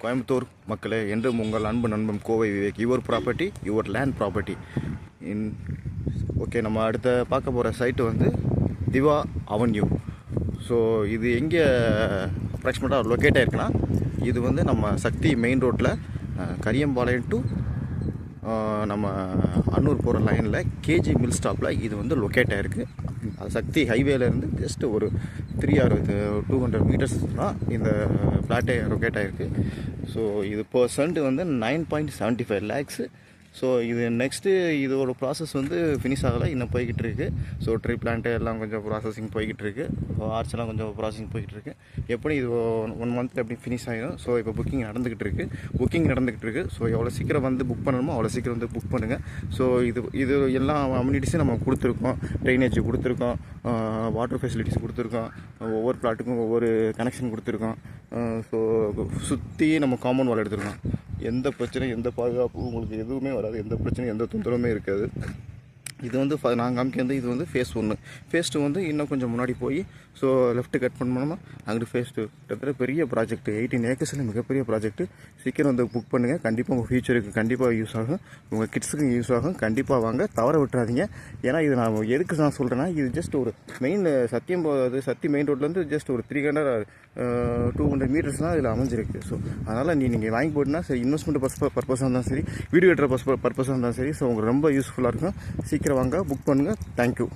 கோயம்புத்தூர் மக்களே, என்றும் உங்கள் அன்பு நண்பன் Kovai Vivek. Your property your land property in okay. நம்ம அடுத்த பார்க்க போகிற சைட்டு வந்து திவா அவென்யூ. ஸோ இது எங்கே அப்ராக்சிமேட்டாக லொக்கேட் ஆகிருக்குன்னா, இது வந்து நம்ம சக்தி மெயின் ரோட்டில் கரியம்பாளையம் டு நம்ம அன்னூர் போகிற லைனில் கேஜி மில் ஸ்டாப்பில் இது வந்து லொக்கேட் ஆகிருக்கு. சக்தி ஹைவேலேருந்து ஜஸ்ட் ஒரு 200 மீட்டர்ஸ் தான் இந்த ஃப்ளாட்டே லொக்கேட் ஆகிருக்கு. ஸோ இது பர்சன்ட் வந்து 9.75 lakhs. ஸோ இது நெக்ஸ்ட்டு இதோட ப்ராசஸ் வந்து ஃபினிஷ் ஆகலை, இன்னும் போய்கிட்டு இருக்குது. ஸோ ட்ரீ பிளான்ட்டு எல்லாம் கொஞ்சம் ப்ராசஸிங் போய்கிட்டு இருக்குது. ஆர்ட்ஸ்லாம் கொஞ்சம் ப்ராசஸிங் போய்கிட்டு இருக்குது. எப்படி இது 1 month எப்படி ஃபினிஷ் ஆகிடும். ஸோ இப்போ புக்கிங் நடந்துக்கிட்டு இருக்குது. ஸோ எவ்வளோ சீக்கிரம் வந்து புக் பண்ணணுமோ அவ்வளோ சீக்கிரம் வந்து புக் பண்ணுங்கள். ஸோ இது எல்லா அம்யூனிட்டிஸும் நம்ம கொடுத்துருக்கோம். ட்ரைனேஜ் கொடுத்துருக்கோம், வாட்டர் ஃபெசிலிட்டிஸ் கொடுத்துருக்கோம், ஒவ்வொரு பிளாட்டுக்கும் ஒவ்வொரு கனெக்ஷன் கொடுத்துருக்கோம். ஸோ சுற்றி நம்ம காம்பவுண்ட் வால் எடுத்துருக்கோம். எந்த பிரச்சனையும் எந்த பாதுகாப்பும் உங்களுக்கு எதுவுமே வராது, எந்த பிரச்சனையும் எந்த தொந்தரவுமே இருக்காது. இது வந்து நாங்கள் காமிக்கிறது இது வந்து ஃபேஸ் 1. ஃபேஸ் 2 வந்து இன்னும் கொஞ்சம் முன்னாடி போய் ஸோ லெஃப்ட்டு கட் பண்ணோம்னா அங்கிட்டு ஃபேஸ் 2. கிட்டத்தட்ட பெரிய ப்ராஜெக்ட், 18 acres மிகப்பெரிய ப்ராஜெக்ட். சீக்கிரம் வந்து புக் பண்ணுங்கள். கண்டிப்பாக உங்கள் ஃபியூச்சருக்கு கண்டிப்பாக யூஸ் ஆகும், உங்கள் கிட்ஸுக்கு யூஸ் ஆகும். கண்டிப்பாக வாங்க, தவற விட்டுறாதீங்க. ஏன்னா இது நான் எதுக்கு நான் சொல்கிறேன்னா, இது ஜஸ்ட் ஒரு மெயின் சக்தி மெயின் ரோட்லேருந்து ஜஸ்ட் ஒரு 200 மீட்டர்ஸ் தான் இதில் அமைஞ்சிருக்கு. ஸோ அதனால் நீங்கள் வாங்கி போட்டுனா சரி, இன்வெஸ்ட்மெண்ட் பர்பஸாக இருந்தாலும் சரி, வீடியோ எடுக்கிற பர்பஸாக இருந்தாலும் சரி, ஸோ உங்களுக்கு ரொம்ப யூஸ்ஃபுல்லாக இருக்கும். சீக்கிரம் வாங்க, புக் பண்ணுங்கள். தேங்க்யூ.